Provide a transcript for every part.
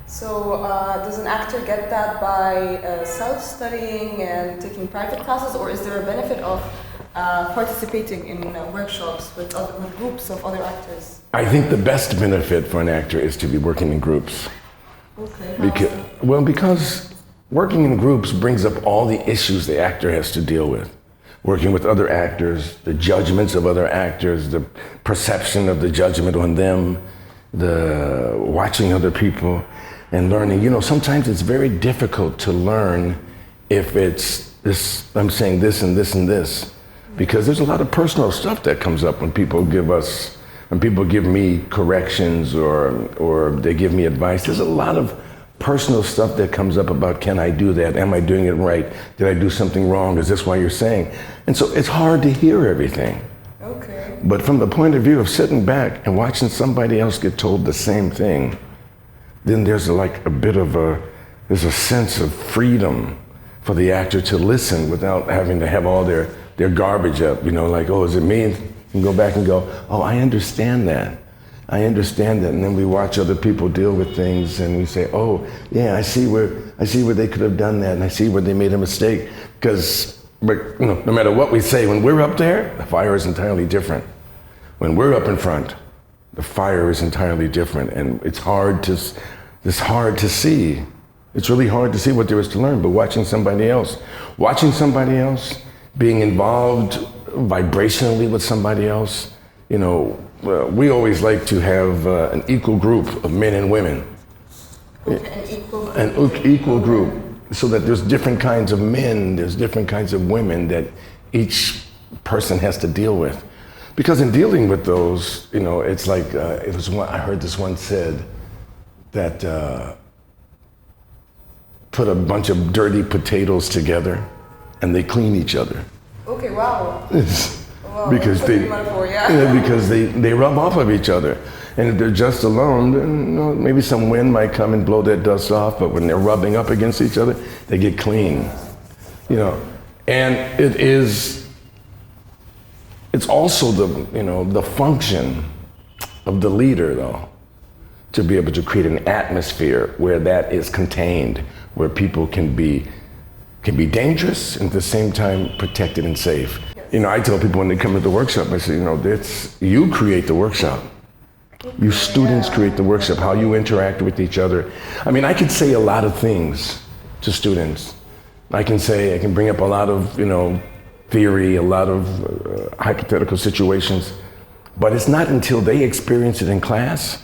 So does an actor get that by self-studying and taking private classes, or is there a benefit of participating in workshops with groups of other actors? I think the best benefit for an actor is to be working in groups. Okay. Because working in groups brings up all the issues the actor has to deal with. Working with other actors, the judgments of other actors, the perception of the judgment on them, the watching other people and learning. You know, sometimes it's very difficult to learn if it's this, I'm saying this and this and this, because there's a lot of personal stuff that comes up when people give me corrections or they give me advice. There's a lot of personal stuff that comes up about, can I do that? Am I doing it right? Did I do something wrong? Is this why you're saying? And so it's hard to hear everything. Okay. But from the point of view of sitting back and watching somebody else get told the same thing, then there's there's a sense of freedom for the actor to listen without having to have all their garbage up, you know, like, oh, is it me? And go back and go, oh, I understand that. I understand that. And then we watch other people deal with things and we say, oh, yeah, I see where they could have done that, and I see where they made a mistake. Because no matter what we say, when we're up there, the fire is entirely different. When we're up in front, the fire is entirely different, and it's hard to see. It's really hard to see what there is to learn, but watching somebody else, being involved vibrationally with somebody else, you know, we always like to have an equal group of men and women. Okay, an equal group, so that there's different kinds of men, there's different kinds of women that each person has to deal with. Because in dealing with those, you know, it's like, I heard this one said that put a bunch of dirty potatoes together and they clean each other. Okay, wow. Wow, because they rub off of each other. And if they're just alone, then, you know, maybe some wind might come and blow that dust off, but when they're rubbing up against each other, they get clean. You know, and it's also the function of the leader, though, to be able to create an atmosphere where that is contained, where people can be dangerous and at the same time protected and safe. Yes. You know, I tell people when they come to the workshop, I say, you know, you create the workshop. You students create the workshop, how you interact with each other. I mean, I could say a lot of things to students. I can bring up a lot of, you know, theory, a lot of hypothetical situations, but it's not until they experience it in class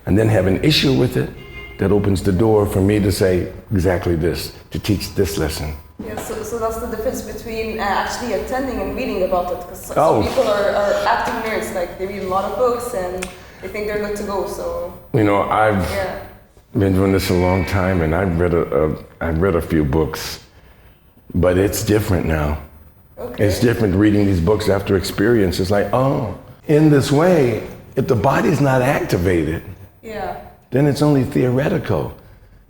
and then have an issue with it that opens the door for me to say exactly this, to teach this lesson. Yeah, so that's the difference between actually attending and reading about it, because some people are acting nerds, like they read a lot of books and they think they're good to go, so. You know, I've been doing this a long time, and I've read a few books, but it's different now. Okay. It's different reading these books after experience. It's like, oh, in this way, if the body's not activated, then it's only theoretical.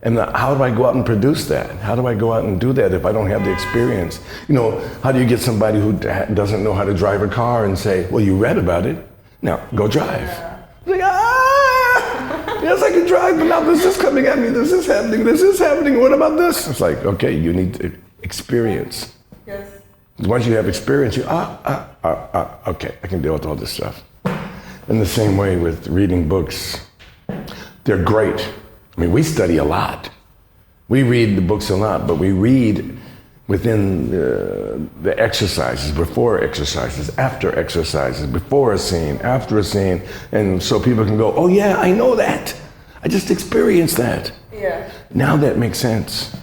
And how do I go out and produce that? How do I go out and do that if I don't have the experience? You know, how do you get somebody who doesn't know how to drive a car and say, well, you read about it, now go drive. Like, yes, I can drive, but now this is coming at me, this is happening, what about this? It's like, okay, you need experience. Yes. Once you have experience, okay, I can deal with all this stuff. In the same way with reading books, they're great. I mean, we study a lot. We read the books a lot, but we read within the exercises, before exercises, after exercises, before a scene, after a scene, and so people can go, oh yeah, I know that. I just experienced that. Yeah. Now that makes sense.